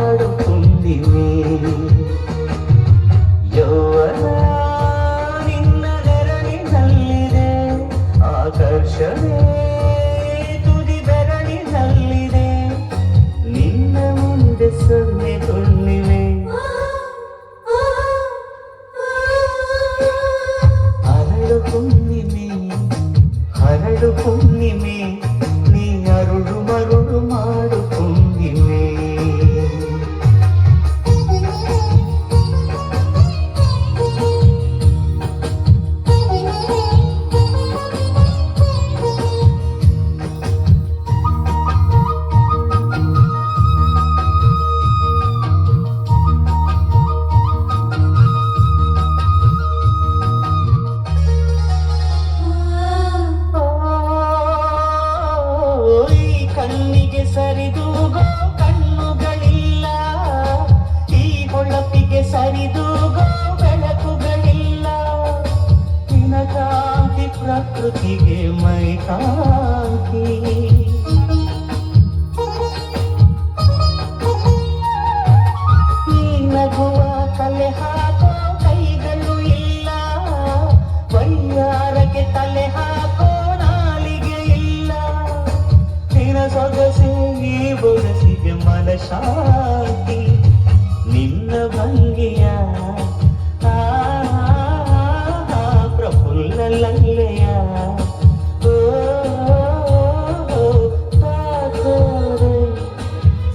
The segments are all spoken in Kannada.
ಹಾಡು ಕುಂದಿವೆ ಯೌವನ ನಿನ್ನ ನೆರಳಿನಲ್ಲಿದೆ ಆಕರ್ಷಣೆ ತುದಿ ಬೆರಳಿನಲ್ಲಿದೆ ನಿನ್ನ ಮುಂದೆ ಸೊನ್ನೆ ತುಣ್ಣಿವೆ ಹರಡು ಹುಣ್ಣಿಮೆ ಹರಡು ಹುಣ್ಣಿಮೆ ನೀ ಅರುಳು ಮರುಳು ಮಾಡು ಹುಣ್ಣಿಮೆ ಕಣ್ಣಿಗೆ ಸರಿದೂಗೋ ಕಣ್ಣುಗಳಿಲ್ಲ ಈ ಹೊಳಪಿಗೆ ಸರಿದೂಗೋ ಬೆಳಕುಗಳಿಲ್ಲ ನಿನಗಾಂತಿ ಪ್ರಕೃತಿಗೆ ಮೈಕಾಂತಿ ಈ ನಗುವ ತಲೆ ಹಾಕೋ ಕೈಗಳು ಇಲ್ಲ ವೈಯಾರಕ್ಕೆ ತಲೆ ಹಾಕೋ ನಾಲಿಗೆ ಇಲ್ಲ ನಿನ್ನ ಸೊಗಸೆ ಈ ಬೊಗಸಿಗೆ ಮನಶಾಂತಿ ನಿನ್ನ ಭಂಗಿಯ ಪ್ರಫುಲ್ಲ ಲಲ್ಲೆಯ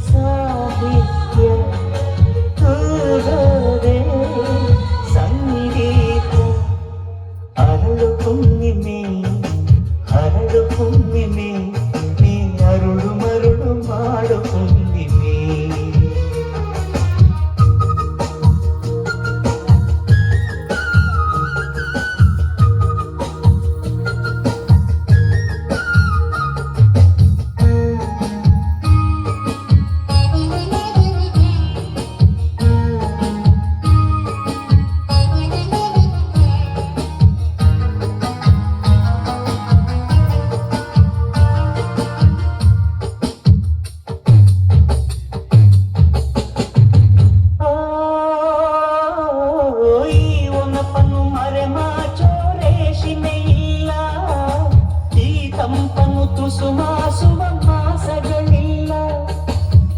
ಸಾಹಿತ್ಯ ತೂಗದೆ ಸಂಗೀತ ಅರಳು ಹುಣ್ಣಿಮೆ ಹರಡು ಹುಣ್ಣಿಮೆ ನೀ ಅರುಳು ಮರುಳು ಮಾಡು ಹುಣ್ಣಿಮೆ ಕಂಪನು ತುಸುಮಾಸುವ ಮಾಸಗಳಿಲ್ಲ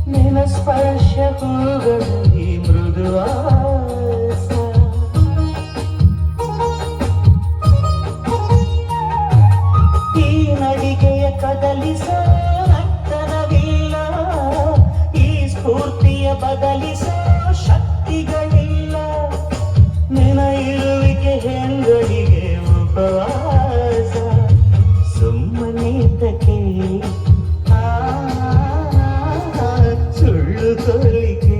ನಿನ ಸ್ಪರ್ಶ ಹೂಗಳಲ್ಲಿ ಮೃದುವಾಸ ಈ ನಡಿಗೆಯ ಕದಲಿಸೋ ನರ್ತನವಿಲ್ಲ ಈ ಸ್ಫೂರ್ತಿಯ ಬದಲಿಸೋ ಶಕ್ತಿಗಳಿಲ್ಲ ನಿನ ಇರುವಿಕೆ ಹೆಂಗಳಿಗೆ ಉಪವಾಸ ಸುಮ್ಮನೇತಕ್ಕೆ ಸುಳ್ಳು ತೋರಿಕೆ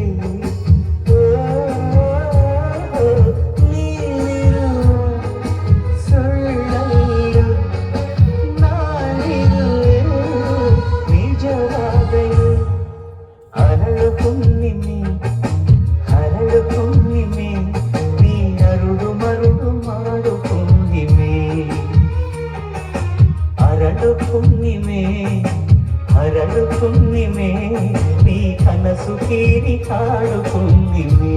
ನೀನಿರುವ ಸುಳ್ಳಲ್ಲು ನಾನಿರುವೆ ನಿಜವಾದೆಯು ಹರಳು ಹುಣ್ಣಿಮೆ ಹರಳು ಹುಣ್ಣಿಮೆ ನೀ ಅರುಳು ಮರುಳು ಮಾಡು ಹುಣ್ಣಿಮೆ ಹರಳು ಹುಣ್ಣಿಮೆ ಹರಳು ಹುಣ್ಣಿಮೆ ನೀ ಕನಸು ಕೀರಿ ಹಾಡು ಹುಣ್ಣಿಮೆ